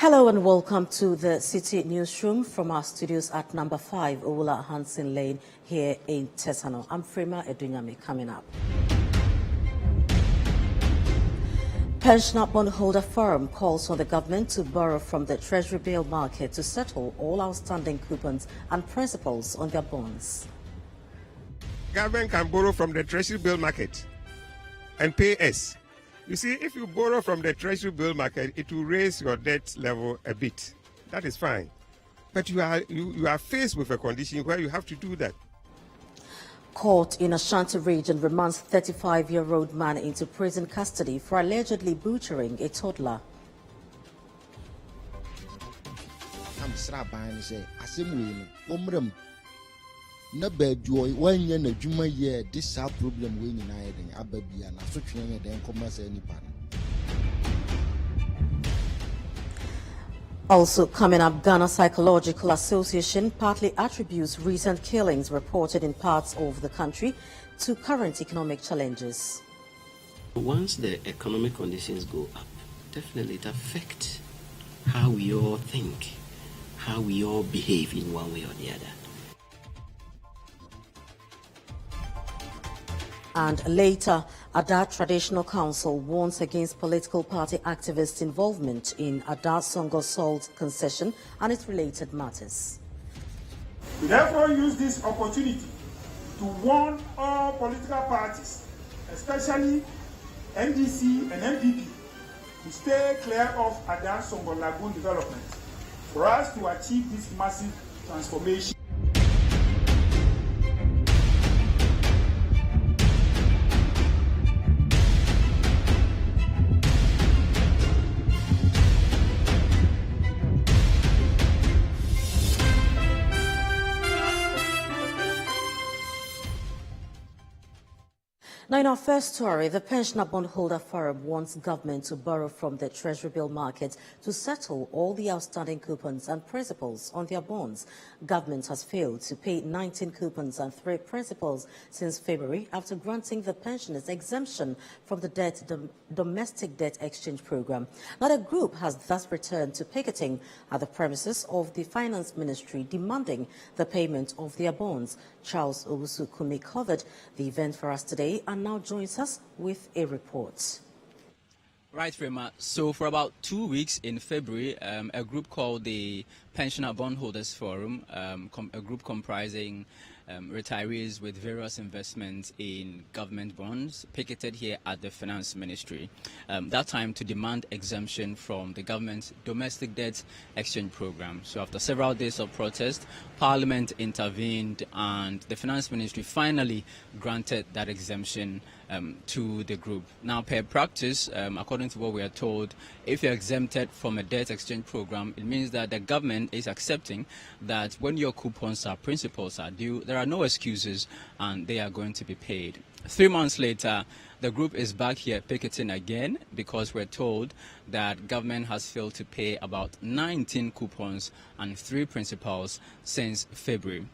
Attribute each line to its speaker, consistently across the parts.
Speaker 1: Hello and welcome to the Citi Newsroom from our studios at number 5 Owola Hansen Lane here in Tesano. I'm Frema Edunyami. Coming up. Pensioner bondholder forum calls on the government to borrow from the Treasury bill market to settle all outstanding coupons and principals on their bonds.
Speaker 2: Government can borrow from the Treasury bill market and pay us. You see, if you borrow from the Treasury bill market, it will raise your debt level a bit. That is fine. But you are faced with a condition where you have to do that.
Speaker 1: Court in Ashanti region remands 35-year-old man into prison custody for allegedly butchering a toddler.
Speaker 3: Na bedjoy when you na juma year this problem when you na eden ababia na so twene den commerce any pan.
Speaker 1: Also coming up, Ghana Psychological Association partly attributes recent killings reported in parts of the country to current economic challenges.
Speaker 4: Once the economic conditions go up, definitely it affects how we all think, how we all behave in one way or the other.
Speaker 1: And later, Ada Traditional Council warns against political party activists' involvement in Ada Songo salt concession and its related matters.
Speaker 5: We therefore use this opportunity to warn all political parties, especially NDC and MPP, to stay clear of Ada Songo Lagoon development for us to achieve this massive transformation.
Speaker 1: Now, in our first story, the Pensioner Bondholder Forum wants government to borrow from the Treasury bill market to settle all the outstanding coupons and principals on their bonds. Government has failed to pay 19 coupons and 3 principals since February after granting the pensioners exemption from the domestic debt exchange program. Now, the group has thus returned to picketing at the premises of the Finance Ministry demanding the payment of their bonds. Charles Owusu-Kumi covered the event for us today and now joins us with a report.
Speaker 6: Right, Frema. So for about 2 weeks in February, a group called the Pensioner Bondholders Forum, a group comprising retirees with various investments in government bonds, picketed here at the Finance Ministry, that time to demand exemption from the government's domestic debt exchange program. So after several days of protest, Parliament intervened and the Finance Ministry finally granted that exemption to the group. Now, per practice, according to what we are told, if you're exempted from a debt exchange program, it means that the government is accepting that when your coupons or principals are due, there are no excuses and they are going to be paid. 3 months later, the group is back here picketing again because we're told that government has failed to pay about 19 coupons and 3 principals since February.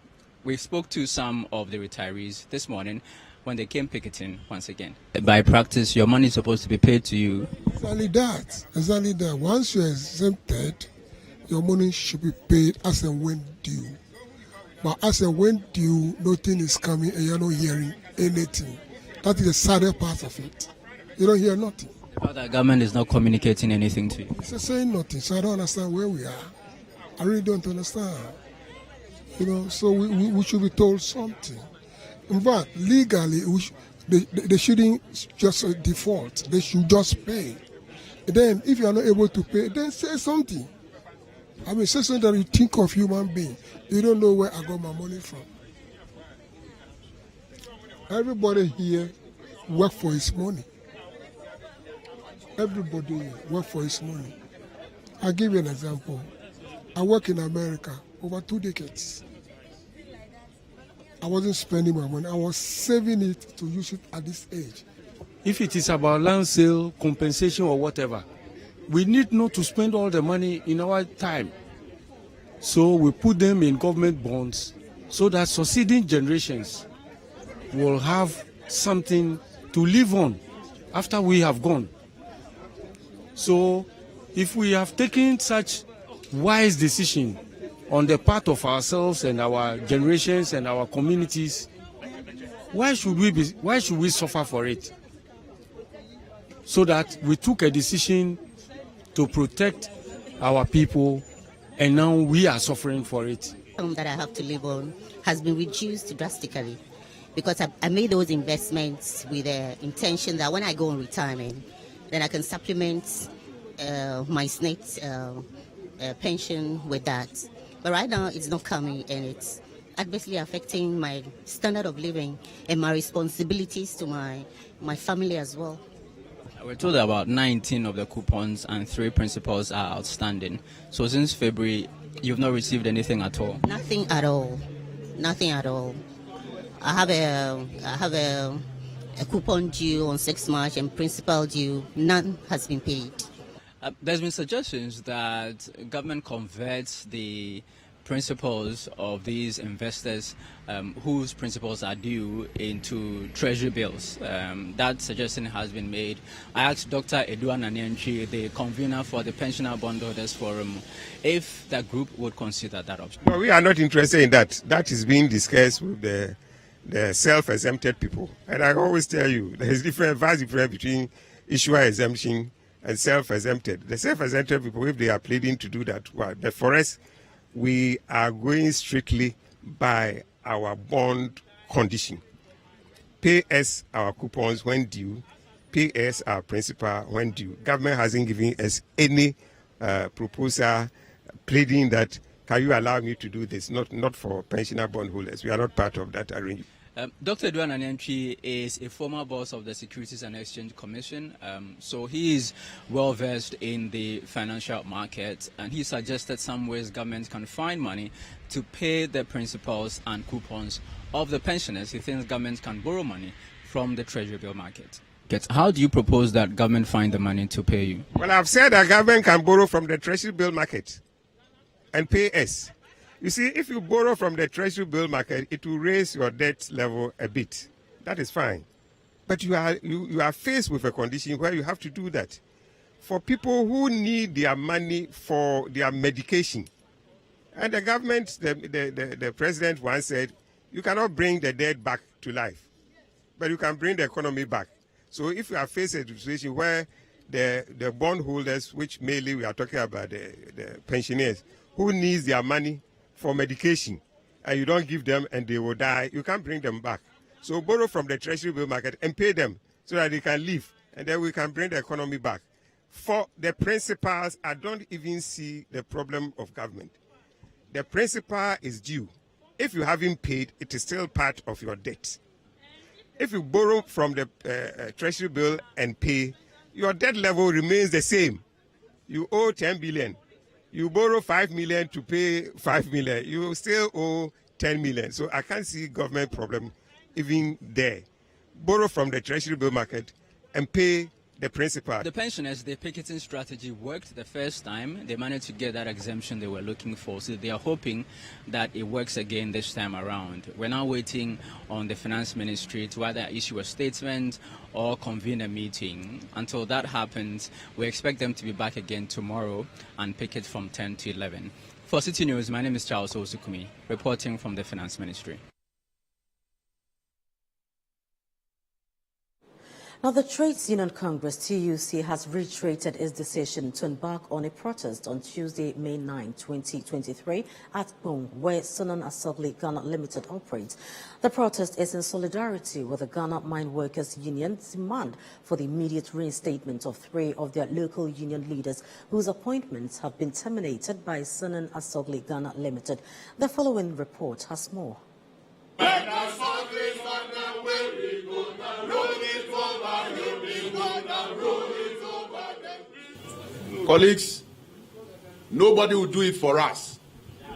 Speaker 6: We spoke to some of the retirees this morning when they came picketing once again. By practice, your money is supposed to be paid to you.
Speaker 7: Exactly that. Exactly that. Once you're exempted, your money should be paid as and when due. But as and when due, nothing is coming and you're not hearing anything. That is the saddest part of it. You don't hear nothing.
Speaker 6: The fact that government is not communicating anything to you.
Speaker 7: It's saying nothing, so I don't understand where we are. I really don't understand. You know, so we should be told something. In fact, legally, they shouldn't just default. They should just pay. And then, if you are not able to pay, then say something. I mean, say something that you think of human being. You don't know where I got my money from. Everybody here work for his money. Everybody here work for his money. I'll give you an example. I work in America over 2 decades. I wasn't spending my money. I was saving it to use it at this age.
Speaker 8: If it is about land sale, compensation or whatever, we need not to spend all the money in our time. So we put them in government bonds so that succeeding generations will have something to live on after we have gone. So If we have taken such wise decision on the part of ourselves and our generations and our communities, why should we suffer for it? So that we took a decision to protect our people, and now we are suffering for it.
Speaker 9: That I have to live on has been reduced drastically because I made those investments with the intention that when I go on retirement, then I can supplement my SNET pension with that. But right now it's not coming, and it's adversely affecting my standard of living and my responsibilities to my family as well.
Speaker 6: We're told that about 19 of the coupons and 3 principals are outstanding. So since February, you've not received anything at all?
Speaker 9: Nothing at all. Nothing at all. I have a coupon due on 6 March and principal due. None has been paid.
Speaker 6: There's been suggestions that government converts the principals of these investors whose principals are due into treasury bills. That suggestion has been made. I asked Dr. Edua Nanyanchi, the convener for the Pensioner Bondholders Forum, if that group would consider that option.
Speaker 2: No, we are not interested in that. That is being discussed with the self-exempted people. And I always tell you, there is vast difference between issuer exemption and self-exempted. The self-exempted people, if they are pleading to do that, well, but for us, we are going strictly by our bond condition. Pay us our coupons when due, pay us our principal when due. Government hasn't given us any proposal pleading that, can you allow me to do this? Not for pensioner bondholders. We are not part of that arrangement.
Speaker 6: Dr. Edua Nanyanchi is a former boss of the Securities and Exchange Commission, so he is well versed in the financial market, and he suggested some ways government can find money to pay the principals and coupons of the pensioners. He thinks government can borrow money from the treasury bill market. How do you propose that government find the money to pay you?
Speaker 2: Well, I've said that government can borrow from the treasury bill market and pay us. You see, if you borrow from the treasury bill market, it will raise your debt level a bit. That is fine. But you are faced with a condition where you have to do that. For people who need their money for their medication. And the government, the president once said, you cannot bring the dead back to life, but you can bring the economy back. So if you are faced with a situation where the bondholders, which mainly we are talking about the pensioners, who needs their money for medication, and you don't give them and they will die, you can't bring them back. So borrow from the treasury bill market and pay them so that they can live, and then we can bring the economy back. For the principals, I don't even see the problem of government. The principal is due. If you haven't paid, it is still part of your debt. If you borrow from the treasury bill and pay, your debt level remains the same. You owe 10 billion. You borrow 5 million to pay 5 million. You still owe 10 million. So I can't see government problem even there. Borrow from the treasury bill market and pay the principal.
Speaker 6: The pensioners, the picketing strategy worked the first time. They managed to get that exemption they were looking for. So they are hoping that it works again this time around. We're now waiting on the finance ministry to either issue a statement or convene a meeting. Until that happens, we expect them to be back again tomorrow and picket from 10 to 11. For Citi News, my name is Charles Osukumi, reporting from the finance ministry.
Speaker 1: Now, the Trades Union Congress, TUC, has reiterated its decision to embark on a protest on Tuesday, May 9, 2023, at Bong, where Sunan Asogli Ghana Limited operates. The protest is in solidarity with the Ghana Mine Workers Union's demand for the immediate reinstatement of 3 of their local union leaders whose appointments have been terminated by Sunan Asogli Ghana Limited. The following report has more.
Speaker 10: Colleagues, nobody will do it for us.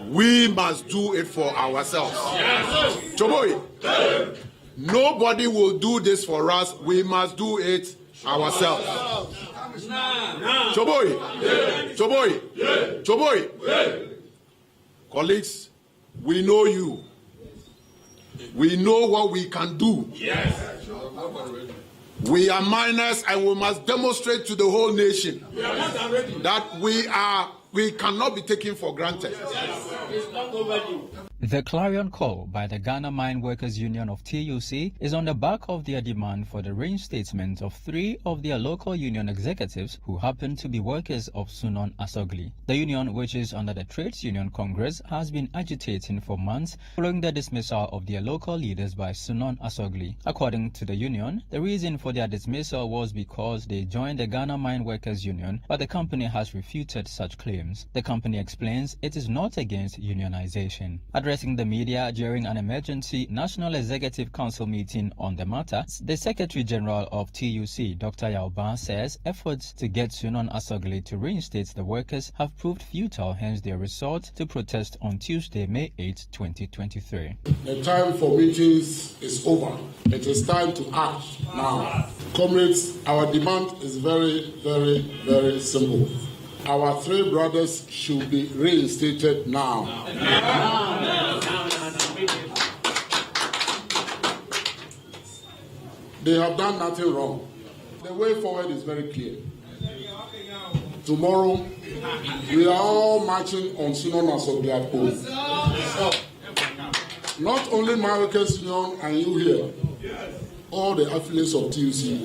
Speaker 10: We must do it for ourselves. Yes. Choboy, nobody will do this for us. We must do it ourselves. Choboy, Choboy, Choboy. Colleagues, we know you. We know what we can do. Yes. We are minors, and we must demonstrate to the whole nation that we cannot be taken for granted.
Speaker 6: The clarion call by the Ghana Mine Workers Union of TUC is on the back of their demand for the reinstatement of 3 of their local union executives who happen to be workers of Sunon Asogli. The union, which is under the Trades Union Congress, has been agitating for months following the dismissal of their local leaders by Sunon Asogli. According to the union, the reason for their dismissal was because they joined the Ghana Mine Workers Union, but the company has refuted such claims. The company explains it is not against unionization. Addressing the media during an emergency National Executive Council meeting on the matter, the Secretary General of TUC, Dr. Yauban, says efforts to get Sunon Asogli to reinstate the workers have proved futile, hence their resort to protest on Tuesday, May 8, 2023.
Speaker 10: The time for meetings is over. It is time to act now. Comrades, our demand is very, very, very simple. Our 3 brothers should be reinstated now. They have done nothing wrong. The way forward is very clear. Tomorrow, we are all marching on Sunon Asogli at home. Not only my workers union and you here, all the affiliates of TUC.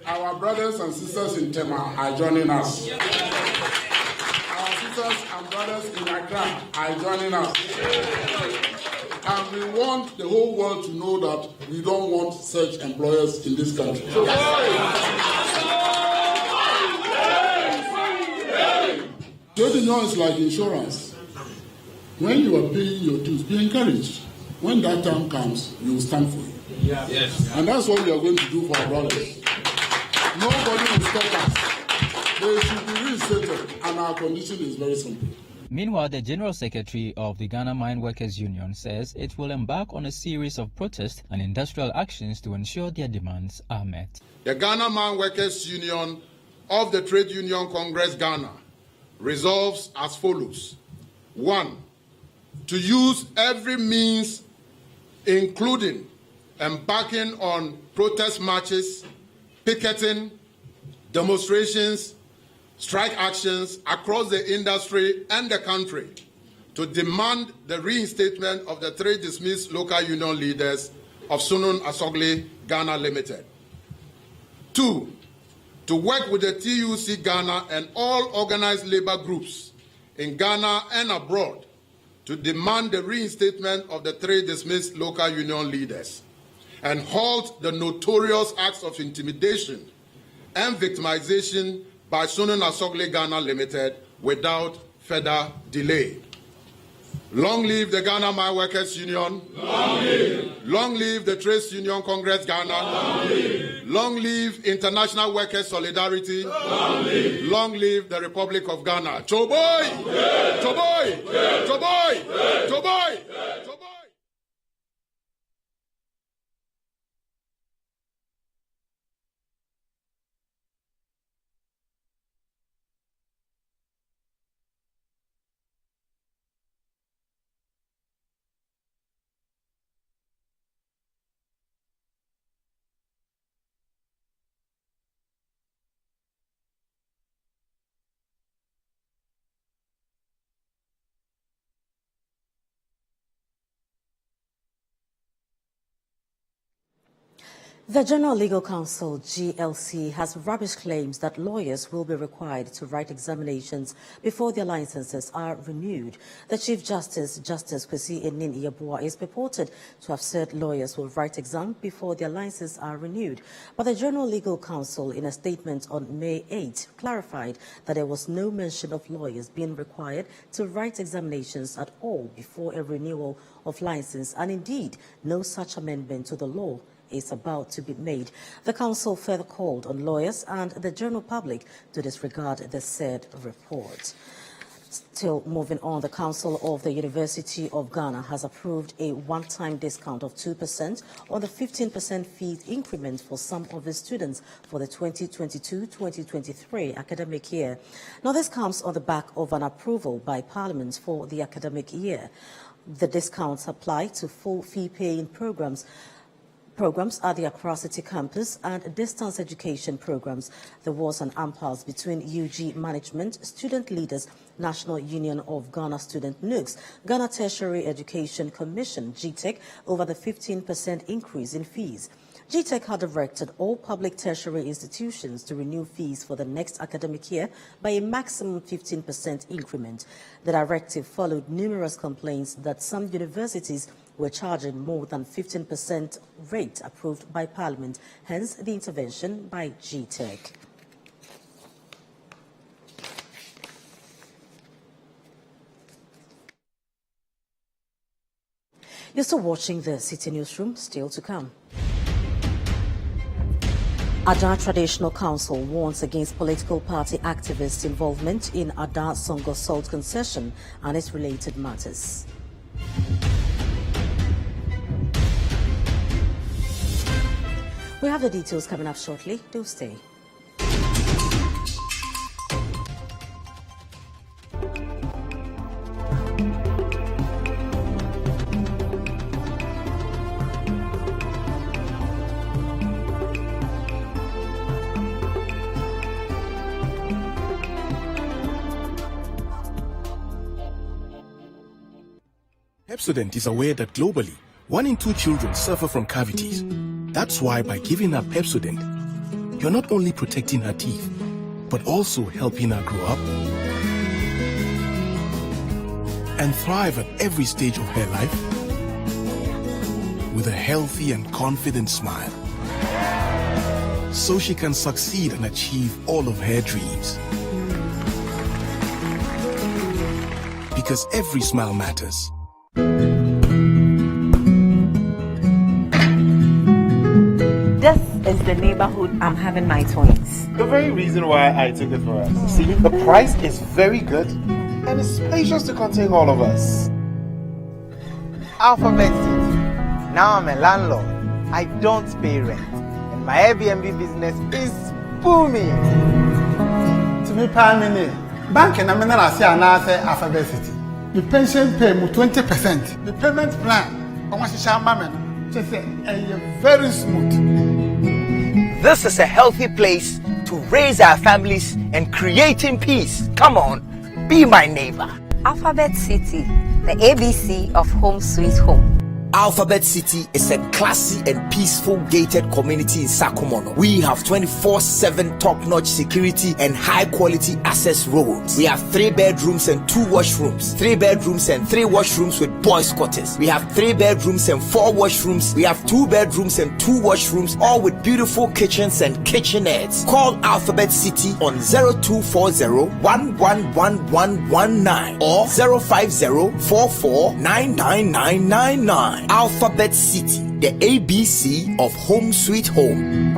Speaker 10: Our brothers and sisters in Tema are joining us. Our sisters and brothers in Accra are joining us. And we want the whole world to know that we don't want such employers in this country. Trade union is like insurance. When you are paying your dues, be encouraged. When that time comes, you will stand for it. Yes. And that's what we are going to do for our brothers. Nobody will stop us. They should be reinstated, and our condition is very simple.
Speaker 6: Meanwhile, the General Secretary of the Ghana Mine Workers Union says it will embark on a series of protests and industrial actions to ensure their demands are met.
Speaker 10: The Ghana Mine Workers Union of the Trade Union Congress Ghana resolves as follows. 1. To use every means, including embarking on protest marches, picketing, demonstrations, strike actions across the industry and the country to demand the reinstatement of the 3 dismissed local union leaders of Sunon Asogli Ghana Limited. 2. To work with the TUC Ghana and all organized labor groups in Ghana and abroad to demand the reinstatement of the 3 dismissed local union leaders and halt the notorious acts of intimidation and victimization by Sunon Asogli Ghana Limited without further delay. Long live the Ghana Mine Workers Union. Long live. Long live the Trades Union Congress Ghana. Long live. Long live International Workers Solidarity. Long live. Long live the Republic of Ghana. Choboy! Choboy! Choboy! Choboy! Choboy!
Speaker 1: The General Legal Counsel, GLC, has rubbished claims that lawyers will be required to write examinations before their licenses are renewed. The Chief Justice, Justice Kwesi Enin-Yeboah, is purported to have said lawyers will write exams before their licenses are renewed. But the General Legal Counsel, in a statement on May 8, clarified that there was no mention of lawyers being required to write examinations at all before a renewal of license, and indeed no such amendment to the law is about to be made. The council further called on lawyers and the general public to disregard the said report. Still moving on, the Council of the University of Ghana has approved a one-time discount of 2% on the 15% fee increment for some of the students for the 2022-2023 academic year. Now, this comes on the back of an approval by Parliament for the academic year. The discounts apply to full fee-paying programs at the Accra City campus and distance education programs. There was an impasse between UG management, student leaders, National Union of Ghana Student NUGS, Ghana Tertiary Education Commission, GTEC, over the 15% increase in fees. GTEC had directed all public tertiary institutions to renew fees for the next academic year by a maximum 15% increment. The directive followed numerous complaints that some universities were charging more than 15% rate approved by Parliament, hence the intervention by GTEC. You're still watching the Citi Newsroom, still to come. Ada Traditional Council warns against political party activists' involvement in Ada Songo Salt concession and its related matters. We have the details coming up shortly. Do stay.
Speaker 11: Pepsodent is aware that globally, 1 in 2 children suffer from cavities. That's why by giving her Pepsodent, you're not only protecting her teeth, but also helping her grow up and thrive at every stage of her life with a healthy and confident smile, so she can succeed and achieve all of her dreams. Because every smile matters.
Speaker 12: This is the neighborhood I'm having my twins.
Speaker 13: The very reason why I took it for us. See, the price is very good and it's spacious to contain all of us.
Speaker 14: Alphabet City. Now I'm a landlord. I don't pay rent. And my Airbnb business is booming.
Speaker 15: To me, Pamini, bank and I'm in Alphabet City. The pension pay me 20%. The payment plan, I want to share my just very smooth.
Speaker 14: This is a healthy place to raise our families and creating peace. Come on, be my neighbor.
Speaker 12: Alphabet City, the ABC of Home Sweet Home.
Speaker 16: Alphabet City is a classy and peaceful gated community in Sakumono. We have 24/7 top-notch security and high-quality access roads. We have 3 bedrooms and 2 washrooms, 3 bedrooms and 3 washrooms with boys' quarters. We have 3 bedrooms and 4 washrooms. We have 2 bedrooms and 2 washrooms, all with beautiful kitchens and kitchenettes. Call Alphabet City on 0240-111119 or 050-44-99999. Alphabet City, the ABC of Home Sweet Home.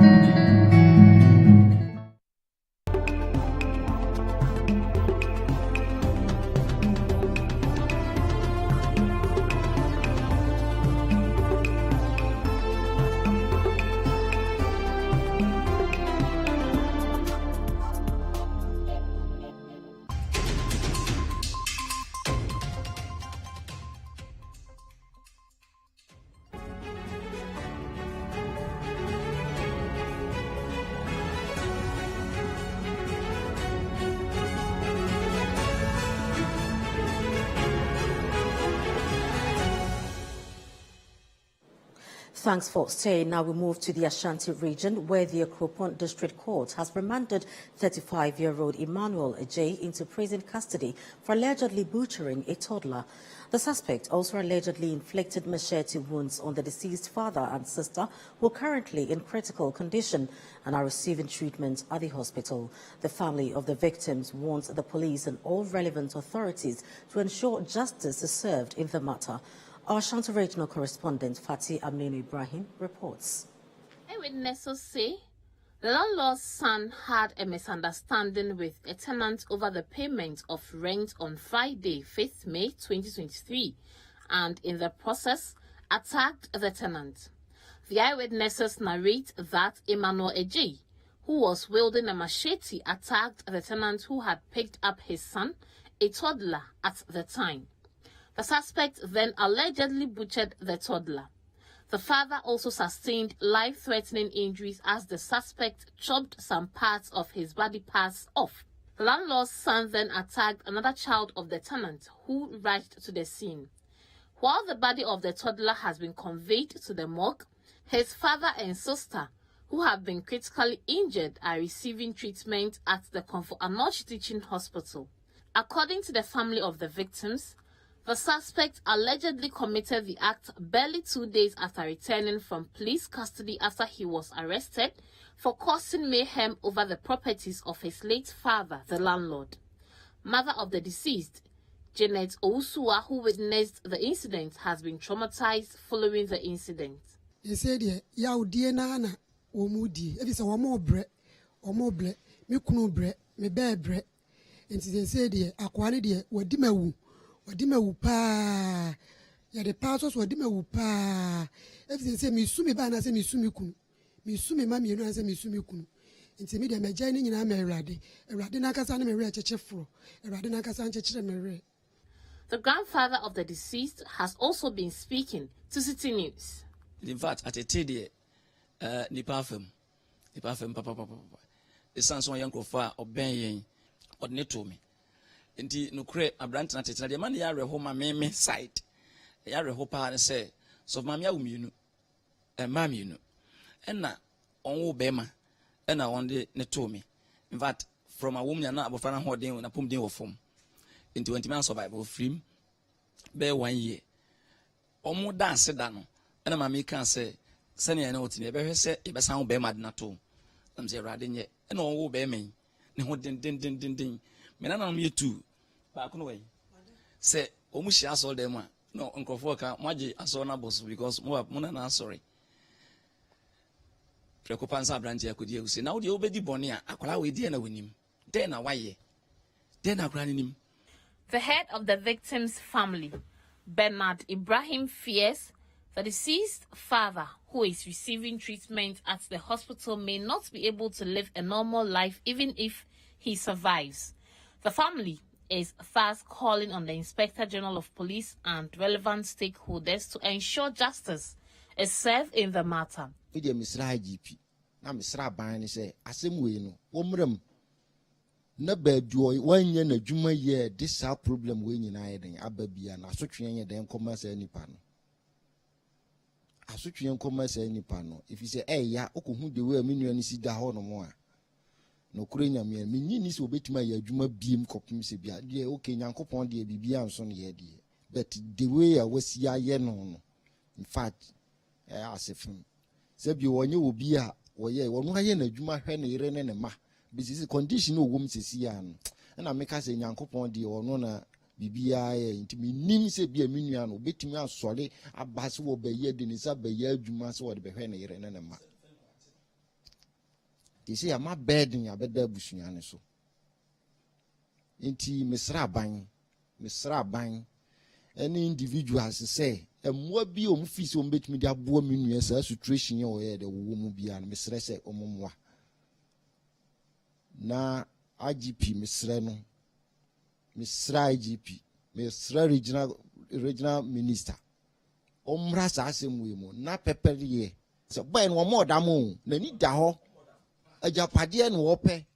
Speaker 1: Thanks for staying. Now we move to the Ashanti region, where the Akropong District Court has remanded 35-year-old Emmanuel Ajay into prison custody for allegedly butchering a toddler. The suspect also allegedly inflicted machete wounds on the deceased father and sister, who are currently in critical condition and are receiving treatment at the hospital. The family of the victims wants the police and all relevant authorities to ensure justice is served in the matter. Our Ashanti regional correspondent Fatih Aminu Ibrahim reports.
Speaker 17: Eyewitnesses say the landlord's son had a misunderstanding with a tenant over the payment of rent on Friday, 5th May 2023, and in the process attacked the tenant. The eyewitnesses narrate that Emmanuel Ajay, who was wielding a machete, attacked the tenant who had picked up his son, a toddler, at the time. The suspect then allegedly butchered the toddler. The father also sustained life-threatening injuries as the suspect chopped some parts of his body parts off. The landlord's son then attacked another child of the tenant who rushed to the scene. While the body of the toddler has been conveyed to the morgue, his father and sister, who have been critically injured, are receiving treatment at the Comfort Anoche Teaching Hospital. According to the family of the victims, the suspect allegedly committed the act barely 2 days after returning from police custody after he was arrested for causing mayhem over the properties of his late father, the landlord. Mother of the deceased, Janet Ousua, who witnessed the incident, has been traumatized following the incident.
Speaker 18: They said, "Ya udie na na omudi. If it's a omobre, me kunu bre, me bebre." And they said, "Akwani de wadimewu pa. Ya the pastors wadimewu pa. If they say me sumi ba na say me sumi kunu, me sumi mami no na say me sumi kunu." Nti me de me jani nyina me Erade na kasa na me re chechefro. Erade na kasa chechere me re.
Speaker 17: The grandfather of the deceased has also been speaking to Citi News.
Speaker 19: In fact, at a TD, Nipafem, papa. The sons of young Kofa or Ben or Netomi. Indeed, no cre a brand at the man yare home me side. Yare hopa and say, so mamma, you know, and mammy, you know. And now, on Bema, and I one day Netomi. In fact, from a woman and about Fana Hording when I pump the form. In 20 months survival free, bear 1 year. Or more dance down. And my mammy can say, Sunny and Otin, ever say, if I sound bear mad not all. I'm say riding yet, and all bear me. No, ding. Men on me too. Back away. Say, almost as all them. No, Uncle Foka, Maggie, I saw Nabos because more than sorry. Precopanza branch, I could use. Now the obedi bonia, I call away dinner with him. Then a why? Then I ran him.
Speaker 17: The head of the victim's family, Bernard Ibrahim, fears the deceased father, who is receiving treatment at the hospital, may not be able to live a normal life even if he survives. The family is thus calling on the Inspector General of Police and relevant stakeholders to ensure justice is served in the matter.
Speaker 3: Na badwo wanye na dwuma ye this problem we nyina yeden ababia na asotwe ye den commerce nipa no asotwe commerce nipa no if you say ya okohu de we amenu ani si da ho no mo a no kure nyame menyi ni se obetima ya dwuma biem kopim se bia de okay nyankopon de bibia nso no ye de but the way a wasi aye no in fact asefim se bi wonye obi a woye wono aye na dwuma hwe ne yire ne ma business condition no wom sesi an na meka se nyankopon de ono na bibia ye ntimi nim se bia menua no betimi asole abase wo baye de ni sa baye adwuma se wo de behwe ne yire ne ma they say am burden ya beda busua ne so nti misra ban any individuals say emwa bi o mfisi o betimi de abo menua sa situation ye o ye de wo mu bia misra se omomwa na IGP Misra IGP Misra regional minister omra sa asem we mu na pepere ye so boy no mo da mo na ni da ho ajapade no wo pe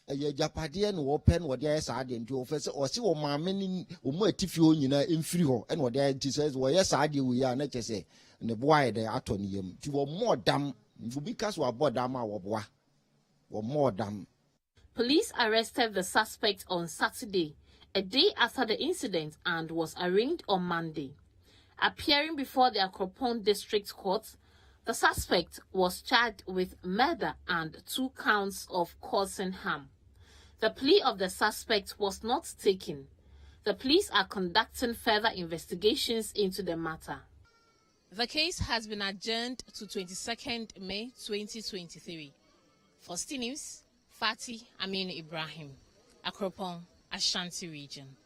Speaker 3: ajapade no wo pe no wo de sa de nti wo fe se o se wo maame ni o mu atifi o nyina emfiri ho e no wo de nti se wo ye sa de we ya na chese ne boy de ato ne yam ti wo mo dam because wa bodam a wo boa.
Speaker 17: Police arrested the suspect on Saturday, a day after the incident, and was arraigned on Monday. Appearing before the Akropong District Court, the suspect was charged with murder and 2 counts of causing harm. The plea of the suspect was not taken. The police are conducting further investigations into the matter. The case has been adjourned to 22nd May 2023. For Citi News, Fatih Amin Ibrahim, Akropong, Ashanti Region.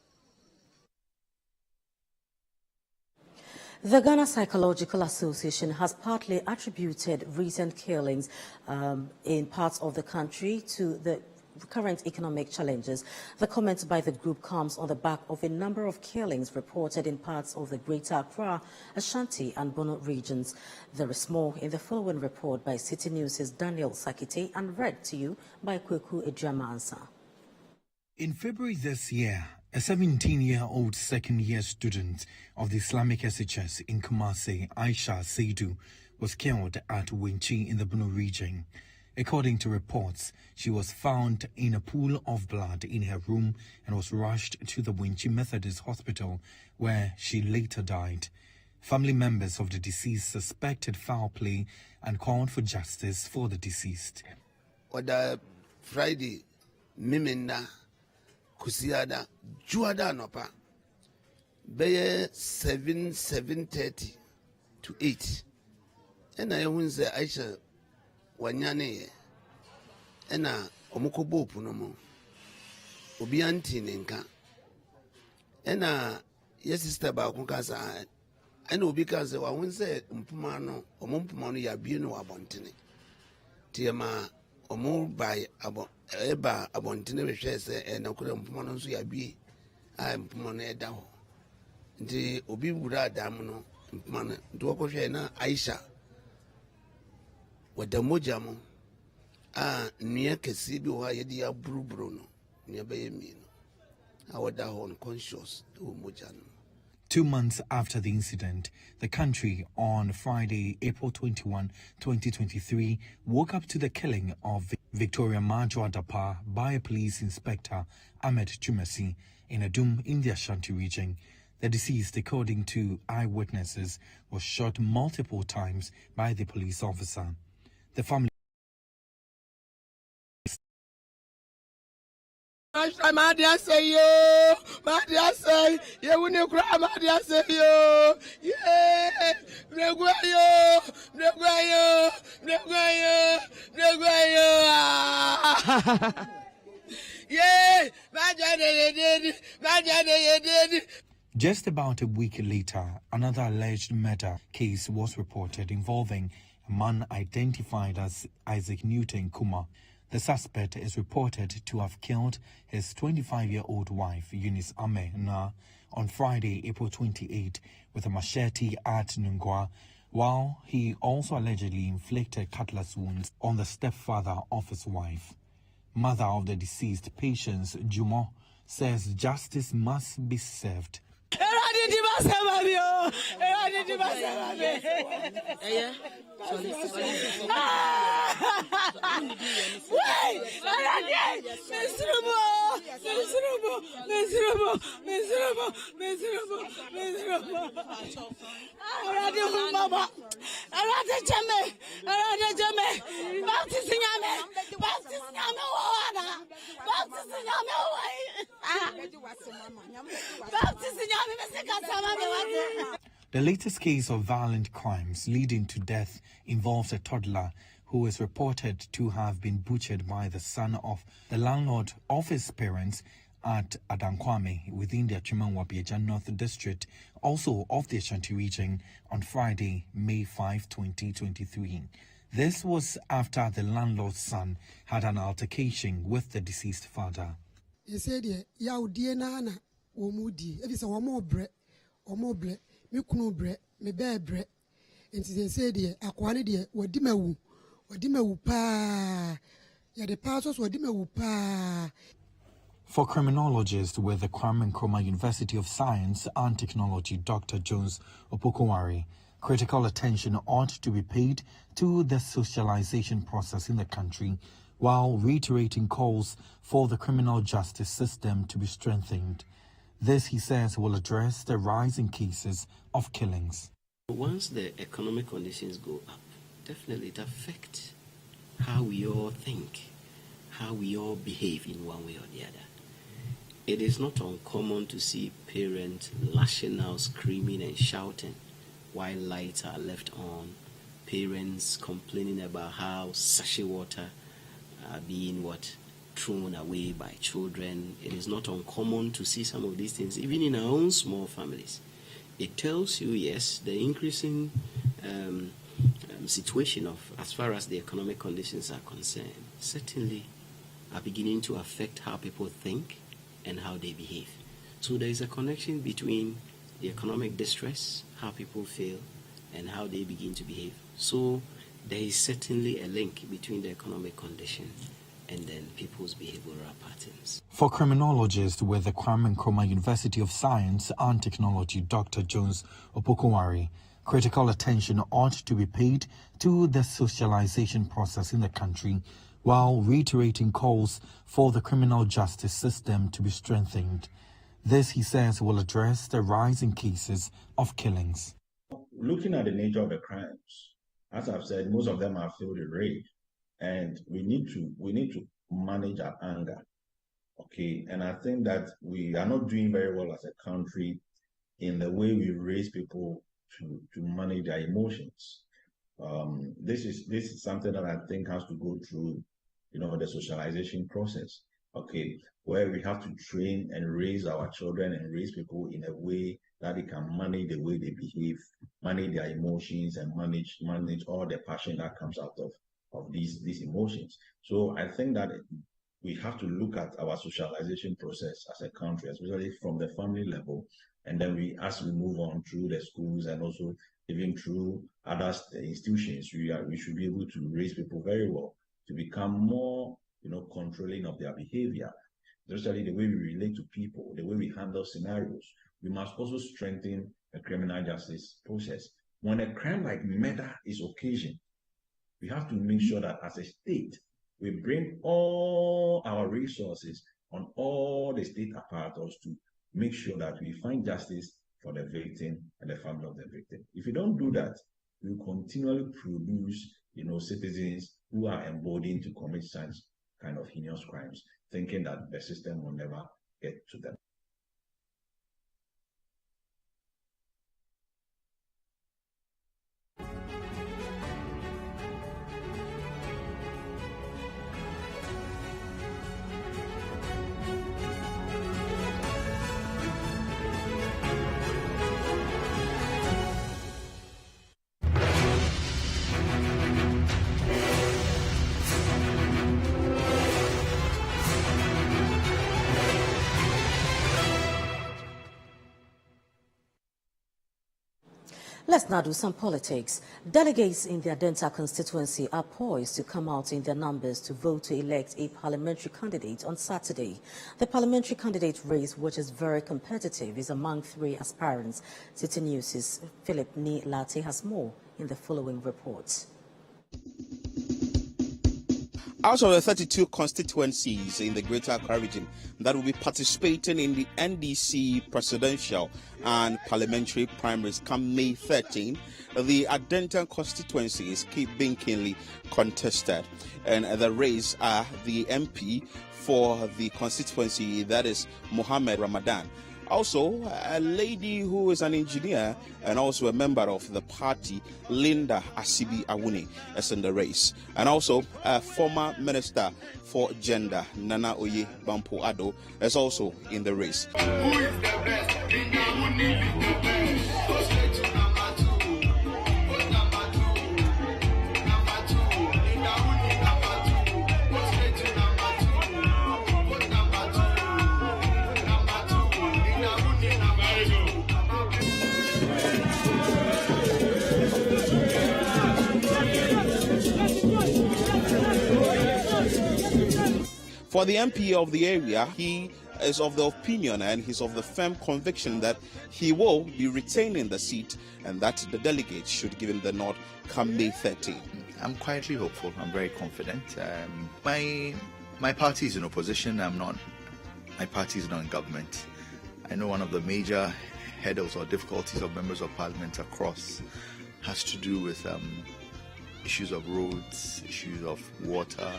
Speaker 1: The Ghana Psychological Association has partly attributed recent killings in parts of the country to the current economic challenges. The comment by the group comes on the back of a number of killings reported in parts of the Greater Accra, Ashanti and Bono regions. There is more in the following report by Citi News' Daniel Sakite and read to you by Kweku Ejamansa.
Speaker 20: In February this year, a 17-year-old second-year student of the Islamic SHS in Kumasi, Aisha Seidu, was killed at Winchi in the Bono region. According to reports, she was found in a pool of blood in her room and was rushed to the Winchi Methodist Hospital, where she later died. Family members of the deceased suspected foul play and called for justice for the deceased.
Speaker 21: Friday, Mimina. Kusiada, Juada Nopa, Bayer 7:30 to 8. And I win the Aisha Wanyane, and Omokobo Punomo, Obianti Nenka, and yes, sister Bakukasa, and Obikaza, I won't say Umpumano, or Mumpumano Yabino Abontine, Tiama, or more by Eba abontine shares and okura mpumano nso ya bi a mpumano eda ho nti obi wura dam no mpumano nti wokohwe na Aisha wadamoja mo a nua kesi bi ho a yedi aburuburu no nua be yemi no a wada ho unconscious wo moja no.
Speaker 20: 2 months after the incident, the country on Friday, April 21, 2023, woke up to the killing of Victoria Majwa Dapa by a police inspector, Ahmed Chumasi, in Adum in the Ashanti region. The deceased, according to eyewitnesses, was shot multiple times by the police officer. The family
Speaker 22: Madia say yo, Madia say, you wouldn't cry, Madia say yo, yeah, Neguayo, Neguayo, Neguayo, Neguayo, yeah, Madia did.
Speaker 20: Just about a week later, another alleged murder case was reported involving a man identified as Isaac Newton Kuma. The suspect is reported to have killed his 25-year-old wife, Eunice Ame Na, on Friday, April 28, with a machete at Nungwa, while he also allegedly inflicted cutlass wounds on the stepfather of his wife. Mother of the deceased, Patience Jumo, says justice must be served. The latest case of violent crimes leading to death involves a toddler who is reported to have been butchered by the son of the landlord of his parents at Adankwame within the Achimanwabieja North District, also of the Ashanti region, on Friday, May 5, 2023. This was after the landlord's son had an altercation with the deceased father.
Speaker 18: He said, "Yaudie nana, omudi. If it's a omobre, me kunu bre, me bear bre." And he said, "Aquani dear, wadimewu pa. Ya the passos wadimewu pa."
Speaker 20: For criminologist with the Kwame Nkrumah University of Science and Technology, Dr. Jones Opokunwari, critical attention ought to be paid to the socialization process in the country, while reiterating calls for the criminal justice system to be strengthened. This, he says, will address the rise in cases of killings.
Speaker 4: Once the economic conditions go up, definitely it affects how we all think, how we all behave in one way or the other. It is not uncommon to see parents lashing out, screaming and shouting while lights are left on, parents complaining about how sachet water are being thrown away by children. It is not uncommon to see some of these things, even in our own small families. It tells you, yes, the increasing situation of as far as the economic conditions are concerned certainly are beginning to affect how people think and how they behave. So there is a connection between the economic distress, how people feel, and how they begin to behave. So there is certainly a link between the economic condition and then people's behavioral patterns.
Speaker 20: For criminologist with the Kwame Nkrumah University of Science and Technology, Dr. Jones Opokunwari, critical attention ought to be paid to the socialization process in the country, while reiterating calls for the criminal justice system to be strengthened. This, he says, will address the rise in cases of killings.
Speaker 5: Looking at the nature of the crimes, as I've said, most of them are filled with rage, and we need to manage our anger. Okay, and I think that we are not doing very well as a country in the way we raise people to manage their emotions. This is something that I think has to go through, the socialization process. Okay, where we have to train and raise our children and raise people in a way that they can manage the way they behave, manage their emotions, and manage all the passion that comes out of these emotions. So I think that we have to look at our socialization process as a country, especially from the family level, and then as we move on through the schools and also even through other institutions, we should be able to raise people very well to become more, controlling of their behavior, especially the way we relate to people, the way we handle scenarios. We must also strengthen the criminal justice process. When a crime like murder is occasioned, we have to make sure that as a state, we bring all our resources on all the state apparatus to make sure that we find justice for the victim and the family of the victim. If we don't do that, we will continually produce, citizens who are emboldened to commit such kind of heinous crimes, thinking that the system will never get to them.
Speaker 1: Let's now do some politics. Delegates in the Adenta constituency are poised to come out in their numbers to vote to elect a parliamentary candidate on Saturday. The parliamentary candidate race, which is very competitive, is among 3 aspirants. Citi News' Philip Ni Latte has more in the following report.
Speaker 7: Out of the 32 constituencies in the Greater Accra region that will be participating in the NDC presidential and parliamentary primaries come May 13, the Adenta constituency is being keenly contested. And the race are the MP for the constituency, that is Mohammed Ramadan. Also, a lady who is an engineer and also a member of the party, Linda Asibi Awuni, is in the race. And also, a former minister for gender, Nana Oye Bampo Ado, is also in the race.
Speaker 23: Who is the best? Linda Awuni is the best. Go straight to number 2. Who's number 2? Number 2. Linda Awuni, number 2. Go straight to number 2. Who's number 2? Number 2. Linda Awuni, number 2.
Speaker 7: For the MP of the area, he is of the opinion and he's of the firm conviction that he will be retaining the seat and that the delegates should give him the nod come May 13.
Speaker 24: I'm quietly hopeful. I'm very confident. My party is in opposition. My party is not in government. I know one of the major hurdles or difficulties of members of parliament across has to do with issues of roads, issues of water,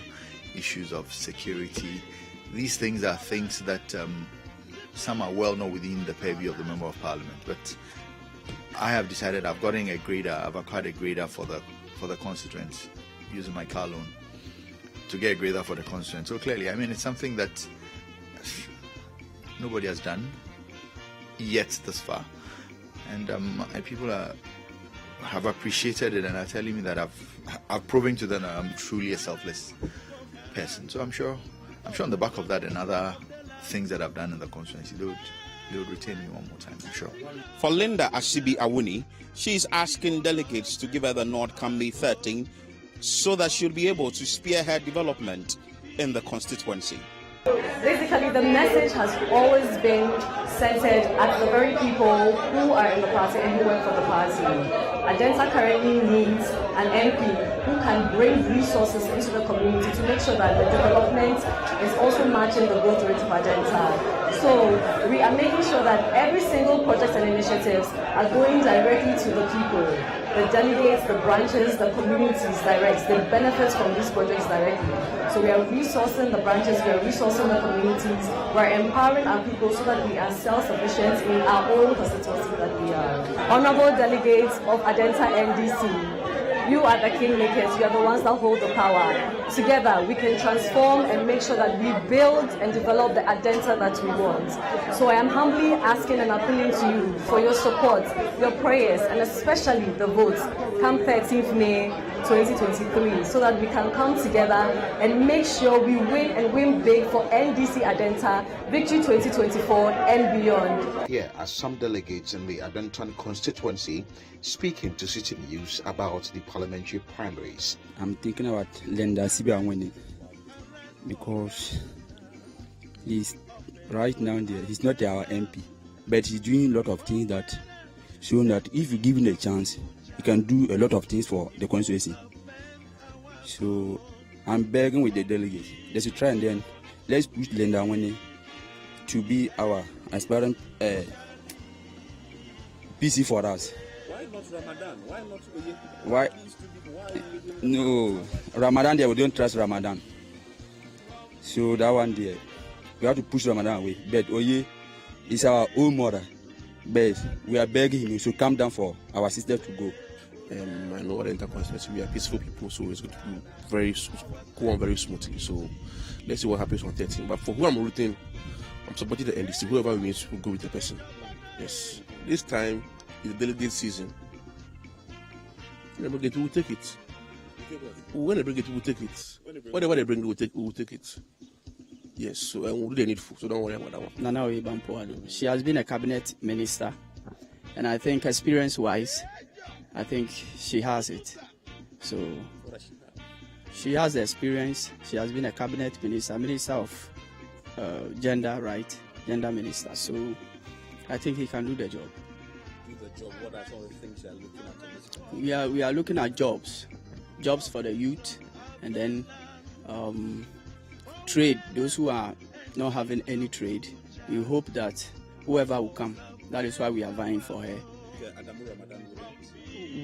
Speaker 24: issues of security. These things are things that some are well not within the purview of the member of parliament. But I have decided I've acquired a grader for the constituents using my car loan to get a grader for the constituents. So clearly, it's something that nobody has done yet this far, and people have appreciated it and are telling me that I've proven to them that I'm truly a selfless person. So I'm sure I'm sure on the back of that and other things that I've done in the constituency, they would retain me one more time, I'm sure.
Speaker 7: For Linda Asibi Awuni, she's asking delegates to give her the nod come May 13 so that she'll be able to spearhead development in the constituency.
Speaker 2: Basically, the message has always been centered at the very people who are in the party and who work for the party. Adenta currently needs an MP who can bring resources into the community to make sure that the development is also matching the growth rate of Adenta. So we are making sure that every single project and initiatives are going directly to the people. The delegates, the branches, the communities direct. They benefit from these projects directly. So we are resourcing the branches, we are resourcing the communities, we are empowering our people so that we are self-sufficient in our own constituency that we are. Honorable delegates of Adenta NDC, you are the kingmakers, you are the ones that hold the power. Together, we can transform and make sure that we build and develop the Adenta that we want. So I am humbly asking and appealing to you for your support, your prayers, and especially the votes come 13th May 2023, so that we can come together and make sure we win and win big for NDC Adenta, Victory 2024 and beyond.
Speaker 6: Here are some delegates in the Adentan constituency speaking to Citi News about the parliamentary primaries.
Speaker 8: I'm thinking about Linda Asibi because he's right now there. He's not our MP, but he's doing a lot of things that show that if you give him a chance, he can do a lot of things for the constituency. So I'm begging with the delegates. Let's try and then let's push Linda Awini to be our aspirant PC for us.
Speaker 7: Why not Ramadan? Why not Oye?
Speaker 8: Why? No, Ramadan there, we don't trust Ramadan. So that one there, we have to push Ramadan away. But Oye is our own mother. But we are begging him to come down for our sister to go.
Speaker 9: I know Adenta constituency, we are peaceful people, so it's going to be go on very smoothly. So let's see what happens on 13. But for who I'm rooting, I'm supporting the NDC. Whoever wins, will go with the person. Yes. This time is the delegate season. When they bring it, we will take it. When they bring it, we will take it. Whatever they bring, we will take it. Yes, so we'll do the needful, so don't worry about that one.
Speaker 19: Nana Oyebampo, she has been a cabinet minister, and I think experience-wise, I think she has it. So she has the experience. She has been a cabinet minister, minister of gender minister. So I think he can do the job.
Speaker 7: Do the job. What are some of the things you are looking at?
Speaker 19: We are looking at jobs for the youth, and then trade. Those who are not having any trade, we hope that whoever will come. That is why we are vying for her.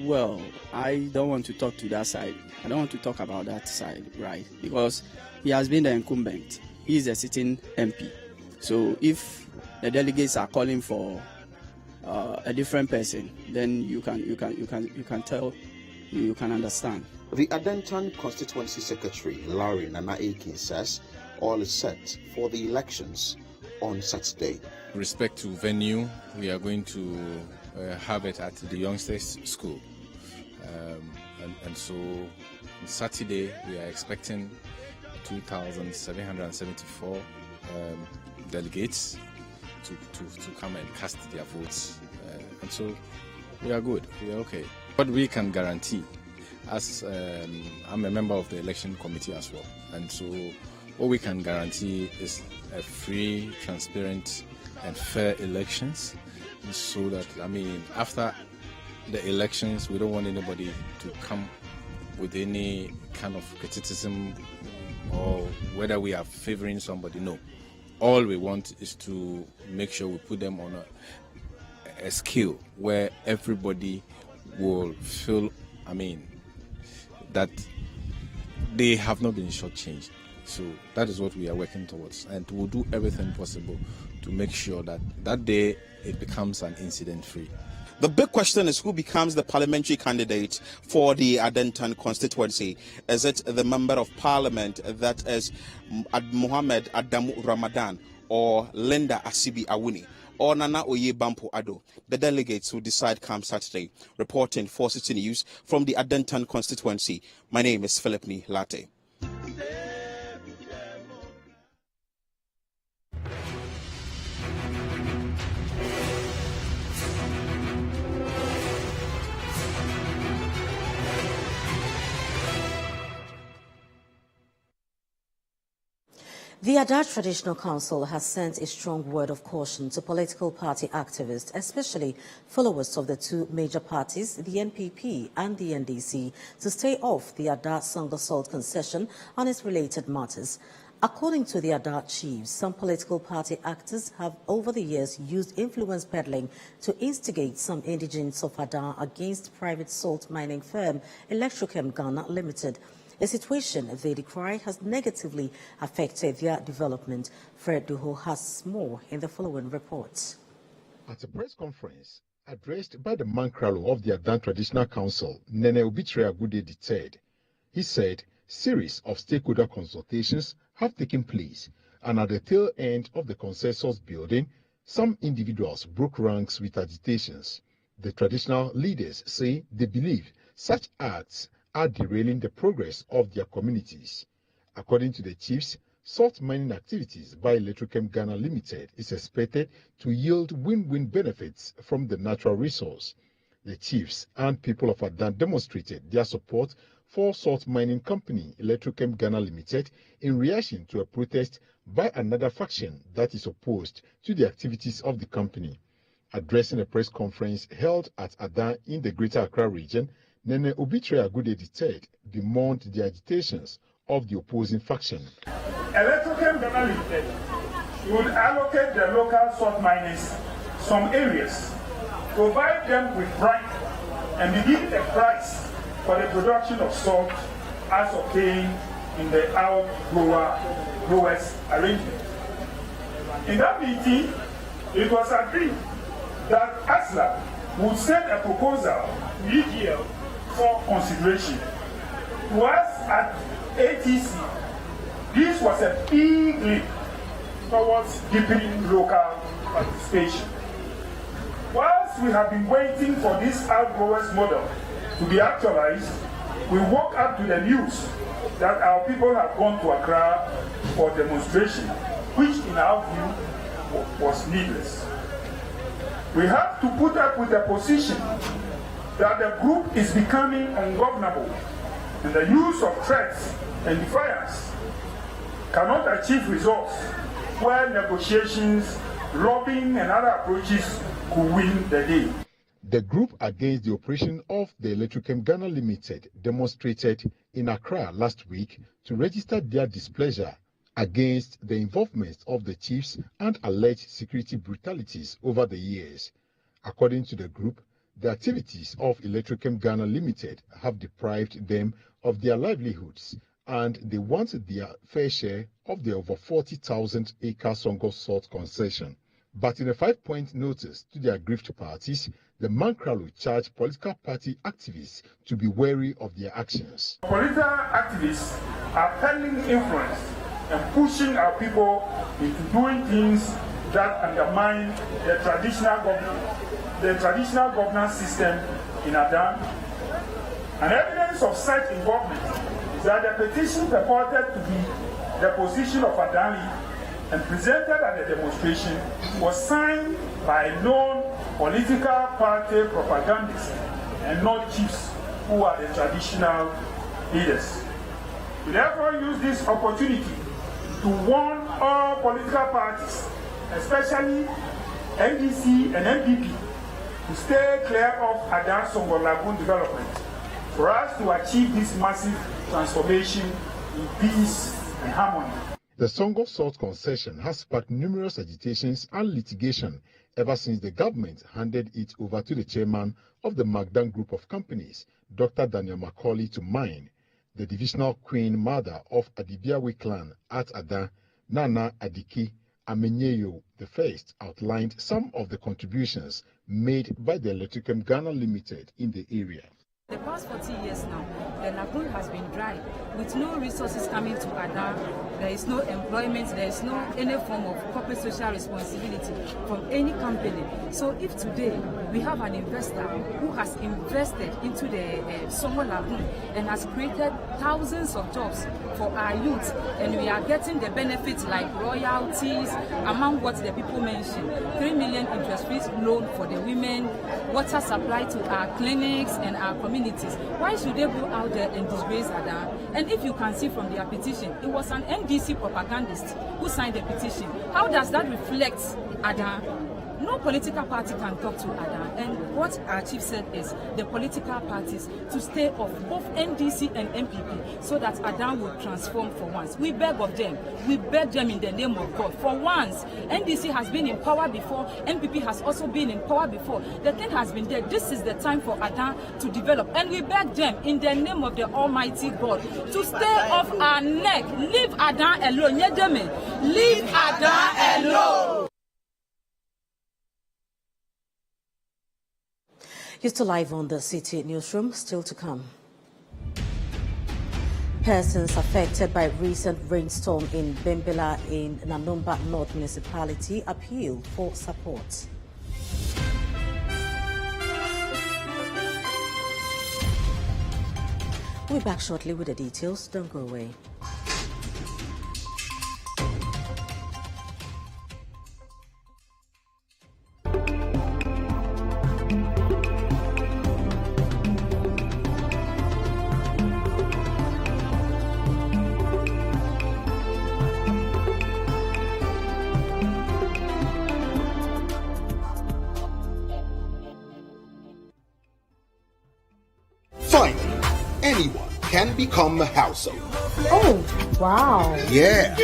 Speaker 19: Well, I don't want to talk to that side. I don't want to talk about that side, right? Because he has been the incumbent. He is a sitting MP. So if the delegates are calling for a different person, then you can tell, you can understand.
Speaker 6: The Adentan Constituency Secretary Larry Nana Aiken says all is set for the elections on Saturday.
Speaker 25: With respect to venue, we are going to have it at the youngsters school, and so on Saturday we are expecting 2,774 delegates to come and cast their votes, and so we are good, we are okay. What we can guarantee, as I'm a member of the election committee as well, and so what we can guarantee is a free, transparent and fair elections, so that, after the elections, we don't want anybody to come with any kind of criticism or whether we are favoring somebody. No. All we want is to make sure we put them on a scale where everybody will feel, that they have not been shortchanged. So that is what we are working towards, and we'll do everything possible to make sure that that day it becomes an incident-free.
Speaker 7: The big question is who becomes the parliamentary candidate for the Adentan constituency. Is it the member of parliament that is Mohammed Adamu Ramadan, or Linda Asibi Awuni, or Nana Oyebampo Ado? The delegates will decide come Saturday. Reporting for Citi News from the Adentan constituency, my name is Philip Latte.
Speaker 1: The Ada Traditional Council has sent a strong word of caution to political party activists, especially followers of the two major parties, the NPP and the NDC, to stay off the Ada Sango Salt concession and its related matters. According to the Ada chiefs, some political party actors have over the years used influence peddling to instigate some indigents of Ada against private salt mining firm Electrochem Ghana Limited. A situation they decry has negatively affected their development. Fred Duho has more in the following report.
Speaker 10: At a press conference addressed by the Mankralo of the Adan Traditional Council, Nene Obitre Agude III, he said series of stakeholder consultations have taken place, and at the tail end of the consensus building, some individuals broke ranks with agitations. The traditional leaders say they believe such acts are derailing the progress of their communities. According to the chiefs, salt mining activities by Electrochem Ghana Limited is expected to yield win-win benefits from the natural resource. The chiefs and people of Adan demonstrated their support for salt mining company Electrochem Ghana Limited in reaction to a protest by another faction that is opposed to the activities of the company. Addressing a press conference held at Adan in the Greater Accra region, Nene Obitre Agude III bemoaned the agitations of the opposing faction.
Speaker 11: Electrochem Ghana Limited should allocate the local salt miners some areas, provide them with brine, and begin a price for the production of salt as obtained in the outgrowers arrangement. In that meeting, it was agreed that ASLA would send a proposal to EGL for consideration. To us at ATC, this was a big leap towards deepening local participation. Whilst we have been waiting for this outgrowers model to be actualized, we woke up to the news that our people have gone to Accra for demonstration, which in our view was needless. We have to put up with the position that the group is becoming ungovernable, and the use of threats and defiance cannot achieve results where negotiations, lobbying, and other approaches could win the day.
Speaker 10: The group against the operation of the Electrochem Ghana Limited demonstrated in Accra last week to register their displeasure against the involvement of the chiefs and alleged security brutalities over the years. According to the group, the activities of Electrochem Ghana Limited have deprived them of their livelihoods, and they want their fair share of the over 40,000 acre Songo salt concession. But in a 5-point notice to the aggrieved parties, the Mankralo charged political party activists to be wary of their actions.
Speaker 11: Political activists are peddling influence and pushing our people into doing things that undermine the traditional governance system in Adan. An evidence of such involvement is that the petition purported to be the position of Adani and presented at the demonstration was signed by a known political party propagandist and not chiefs who are the traditional leaders. We therefore use this opportunity to warn all political parties, especially NDC and NPP, to stay clear of Adan Songo Lagoon development for us to achieve this massive transformation in peace and harmony.
Speaker 10: The Songo Salt concession has sparked numerous agitations and litigation ever since the government handed it over to the chairman of the Magdan Group of Companies, Dr. Daniel Macaulay, to mine. The divisional queen mother of Adibiawe clan at Adan, Nana Adiki Amenyeyo I, outlined some of the contributions made by the Electrochem Ghana Limited in the area.
Speaker 13: The past 40 years now, the lagoon has been dry, with no resources coming to Adan. There is no employment, there is no any form of corporate social responsibility from any company. So if today we have an investor who has invested into the Songo Lagoon and has created thousands of jobs for our youth, and we are getting the benefits like royalties, among what the people mentioned, 3 million interest-free loan for the women, water supply to our clinics and our community communities. Why should they go out there and disgrace Ada? And if you can see from their petition, it was an NDC propagandist who signed the petition. How does that reflect Ada? No political party can talk to Ada. And what our chief said is the political parties to stay off both NDC and MPP so that Ada will transform for once. We beg of them. We beg them in the name of God. For once, NDC has been in power before. MPP has also been in power before. The thing has been there. This is the time for Ada to develop. And we beg them in the name of the Almighty God to stay off our neck. Leave Ada alone. Leave Ada alone.
Speaker 1: You're still live on the Citi Newsroom, still to come. Persons affected by recent rainstorm in Bimbila in Nanumba North Municipality appeal for support. We'll be back shortly with the details. Don't go away.
Speaker 6: Finally, anyone can become a household.
Speaker 3: Oh, wow.
Speaker 6: Yeah.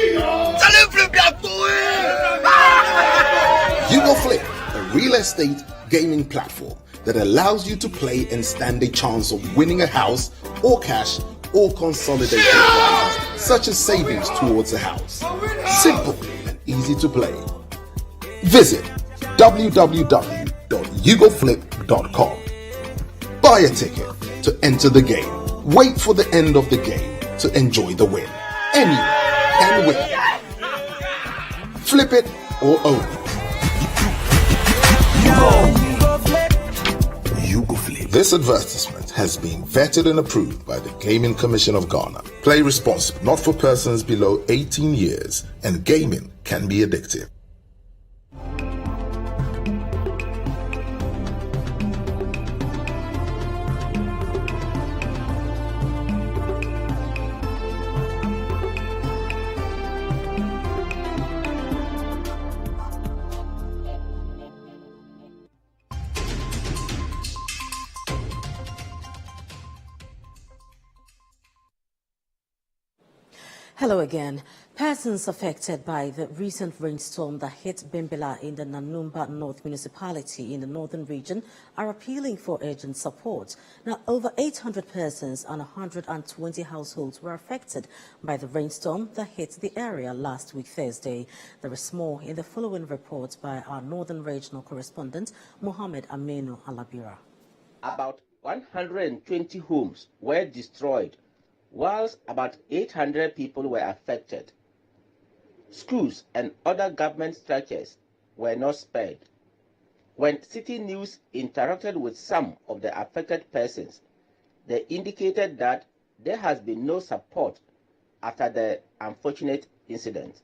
Speaker 6: Flip, a real estate gaming platform that allows you to play and stand a chance of winning a house or cash or consolidated prizes, such as savings towards a house. Simple and easy to play. Visit www.yugoflip.com. Buy a ticket to enter the game. Wait for the end of the game to enjoy the win. Anyone can win. Flip it or own it. YugoFlip. This advertisement has been vetted and approved by the Gaming Commission of Ghana. Play responsibly, not for persons below 18 years, and gaming can be addictive.
Speaker 1: Hello again. Persons affected by the recent rainstorm that hit Bimbila in the Nanumba North Municipality in the northern region are appealing for urgent support. Now, over 800 persons and 120 households were affected by the rainstorm that hit the area last week Thursday. There is more in the following report by our northern regional correspondent, Mohammed Aminu Alabira.
Speaker 12: About 120 homes were destroyed, whilst about 800 people were affected. Schools and other government structures were not spared. When Citi News interacted with some of the affected persons, they indicated that there has been no support after the unfortunate incident.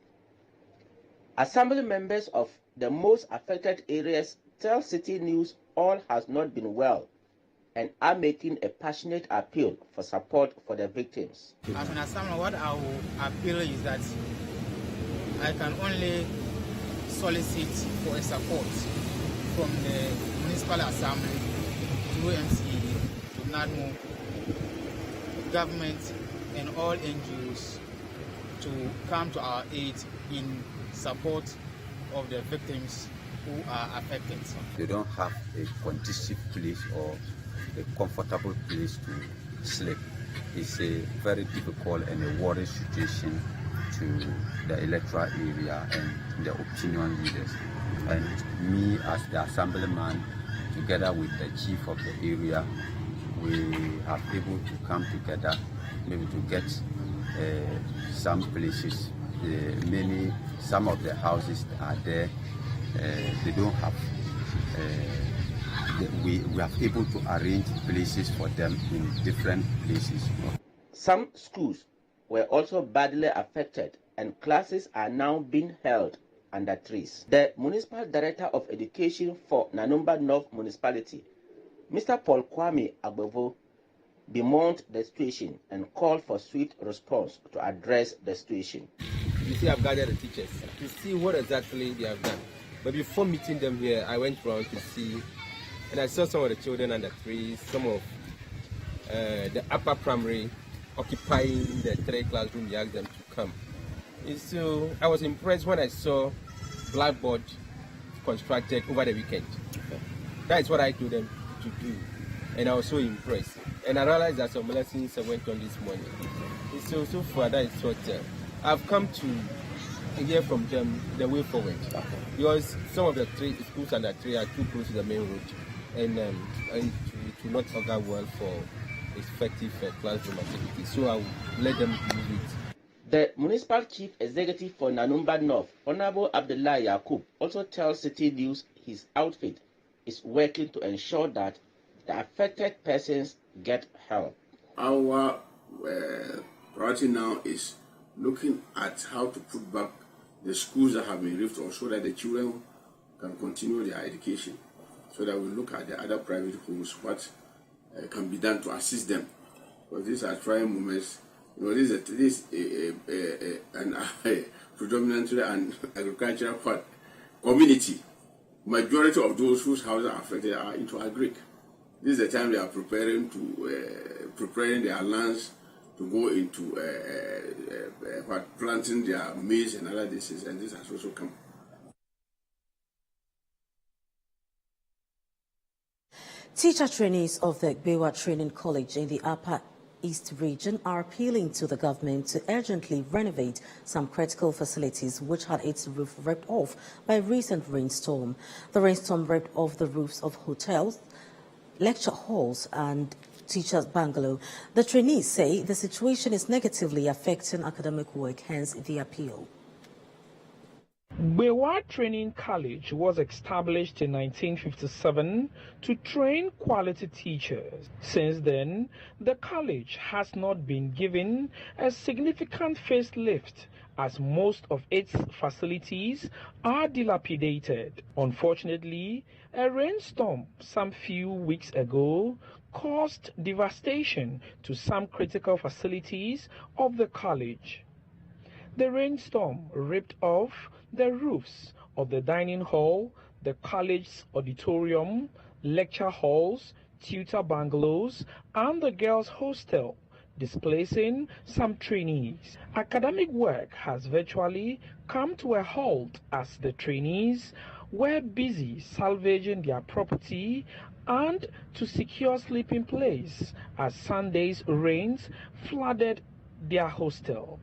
Speaker 12: Assembly members of the most affected areas tell Citi News all has not been well and are making a passionate appeal for support for the victims.
Speaker 14: As an assembly, what I will appeal is that I can only solicit for a support from the municipal assembly to MCA, to NADMO, government and all NGOs to come to our aid in support of the victims who are affected.
Speaker 15: They don't have a conducive place or a comfortable place to sleep. It's a very difficult and a worrying situation to the electoral area and the opinion leaders. And me as the assemblyman, together with the chief of the area, we are able to come together maybe to get some places. Some of the houses are there, they don't have we are able to arrange places for them in different places.
Speaker 12: Some schools were also badly affected and classes are now being held under trees. The Municipal Director of Education for Nanumba North Municipality, Mr. Paul Kwame Agbovo, bemoaned the situation and called for swift response to address the situation.
Speaker 16: You see, I've gathered the teachers to see what exactly they have done. But before meeting them here, I went around to see, and I saw some of the children under trees, some of the upper primary occupying the 3 classrooms. We asked them to come. And so I was impressed when I saw blackboard constructed over the weekend. That is what I told them to do, and I was so impressed. And I realized that some lessons went on this morning. And so far, that is what I've come to hear from them the way forward. Because some of the schools under 3 are too close to the main road, and it will not augur well for effective classroom activity. So I will let them move it.
Speaker 12: The municipal chief executive for Nanumba North, Honorable Abdullah Yakub, also tells Citi News his outfit is working to ensure that the affected persons get help.
Speaker 17: Our priority now is looking at how to put back the schools that have been ripped off so that the children can continue their education. So that we look at the other private schools, what can be done to assist them. Because these are trying moments. You know, this is predominantly an agricultural community. Majority of those whose houses are affected are into agric. This is the time they are preparing their lands to go into planting their maize and other diseases, and this has also come.
Speaker 1: Teacher trainees of the Gbewa Training College in the Upper East region are appealing to the government to urgently renovate some critical facilities which had its roof ripped off by a recent rainstorm. The rainstorm ripped off the roofs of hotels, lecture halls and teachers' bungalow. The trainees say the situation is negatively affecting academic work, hence the appeal.
Speaker 18: Gbewa Training College was established in 1957 to train quality teachers. Since then, the college has not been given a significant facelift as most of its facilities are dilapidated. Unfortunately, a rainstorm some few weeks ago caused devastation to some critical facilities of the college. The rainstorm ripped off the roofs of the dining hall, the college's auditorium, lecture halls, tutor bungalows, and the girls' hostel, displacing some trainees. Academic work has virtually come to a halt as the trainees were busy salvaging their property and to secure sleeping place as Sunday's rains flooded their hostel.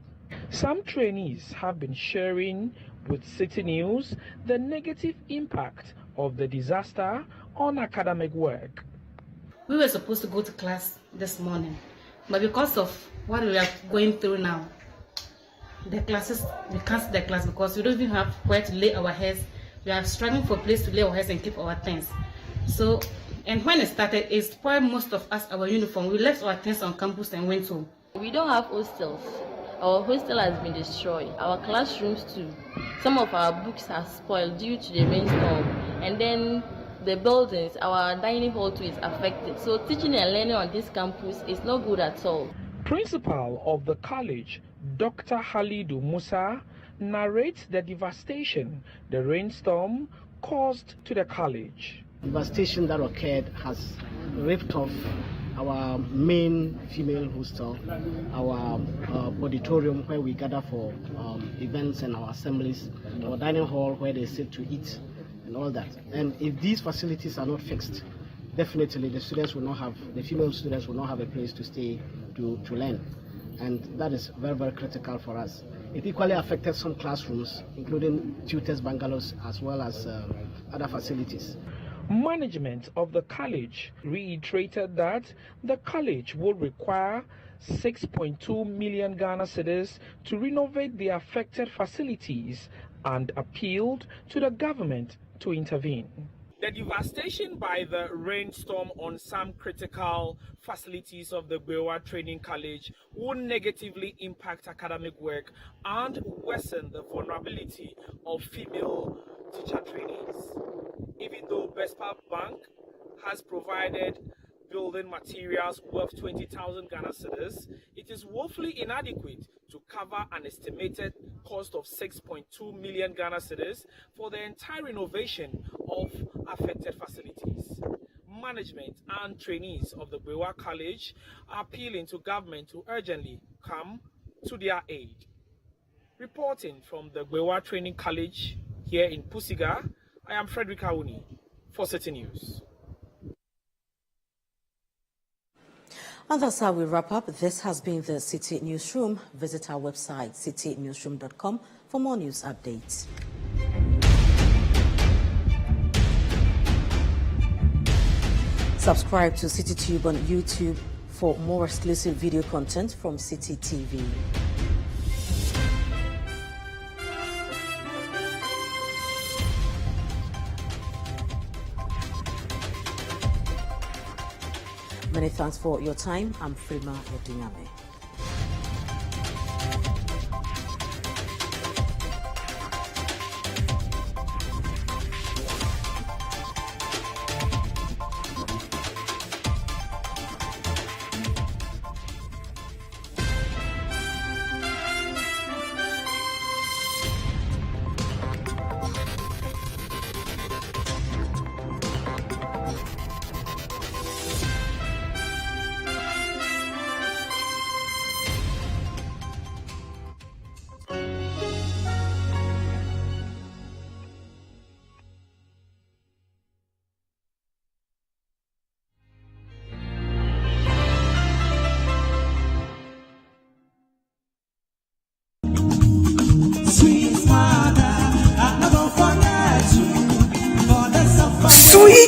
Speaker 18: Some trainees have been sharing with Citi News the negative impact of the disaster on academic work.
Speaker 21: We were supposed to go to class this morning, but because of what we are going through now, we canceled the class because we don't even have where to lay our heads. We are struggling for a place to lay our heads and keep our things. So, and when it started, it spoiled most of us our uniform. We left our things on campus and went home.
Speaker 22: We don't have hostels. Our hostel has been destroyed. Our classrooms too. Some of our books are spoiled due to the rainstorm. And then the buildings, our dining hall too is affected. So teaching and learning on this campus is not good at all.
Speaker 18: Principal of the college, Dr. Halidu Musa, narrates the devastation the rainstorm caused to the college.
Speaker 26: The devastation that occurred has ripped off our main female hostel, our auditorium where we gather for events and our assemblies, our dining hall where they sit to eat and all that. And if these facilities are not fixed, definitely the students will not have, the female students will not have a place to stay to learn. And that is very, very critical for us. It equally affected some classrooms, including tutors' bungalows as well as other facilities.
Speaker 18: Management of the college reiterated that the college would require 6.2 million Ghana cedis to renovate the affected facilities and appealed to the government to intervene. The devastation by the rainstorm on some critical facilities of the Gbewa Training College will negatively impact academic work and worsen the vulnerability of female teacher trainees. Even though Bespa Bank has provided building materials worth 20,000 Ghana cedis, it is woefully inadequate to cover an estimated cost of 6.2 million Ghana cedis for the entire renovation of affected facilities. Management and trainees of the Bewa College are appealing to government to urgently come to their aid. Reporting from the Bewa Training College here in Pusiga, I am Frederick Auni for Citi News.
Speaker 1: And that's how we wrap up. This has been the Citi Newsroom. Visit our website, citinewsroom.com, for more news updates. Subscribe to CityTube on YouTube for more exclusive video content from Citi TV. Many thanks for your time. I'm Frima Edunyame.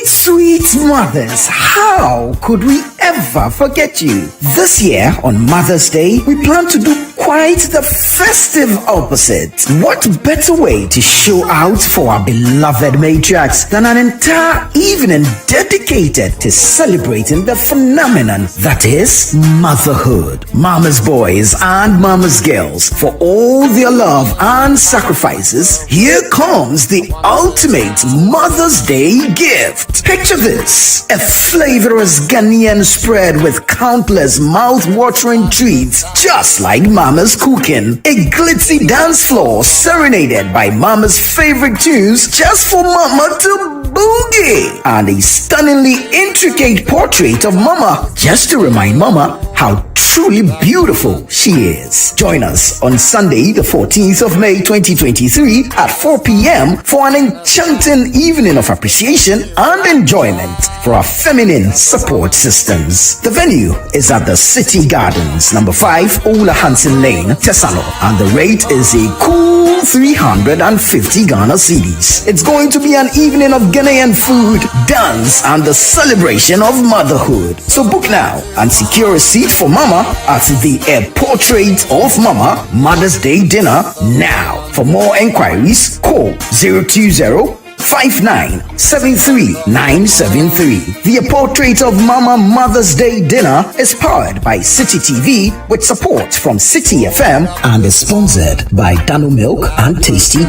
Speaker 2: Sweet mothers, how could we ever forget you? This year on Mother's Day, we plan to do quite the festive opposite. What better way to show out for our beloved matriarchs than an entire evening dedicated to celebrating the phenomenon that is motherhood. Mama's boys and mama's girls, for all their love and sacrifices, here comes the ultimate Mother's Day gift. Picture this: a flavorous Ghanaian spread with countless mouth-watering treats, just like Mama's cooking. A glitzy dance floor serenaded by Mama's favorite tunes, just for Mama to boogie. And a stunningly intricate portrait of Mama, just to remind Mama how truly beautiful she is. Join us on Sunday, the 14th of May 2023 at 4 p.m. for an enchanting evening of appreciation and enjoyment for our feminine support systems. The venue is at the City Gardens, number 5, Ola Hansen Lane, Tesano, and the rate is a cool 350 Ghana cedis. It's going to be an evening of Ghanaian food, dance, and the celebration of motherhood. So book now and secure a seat for Mama at the Portrait of Mama Mother's Day dinner now. For more enquiries, call 020-5973-973. The Portrait of Mama Mother's Day dinner is powered by Citi TV with support from Citi FM and is sponsored by Dano Milk and Tasty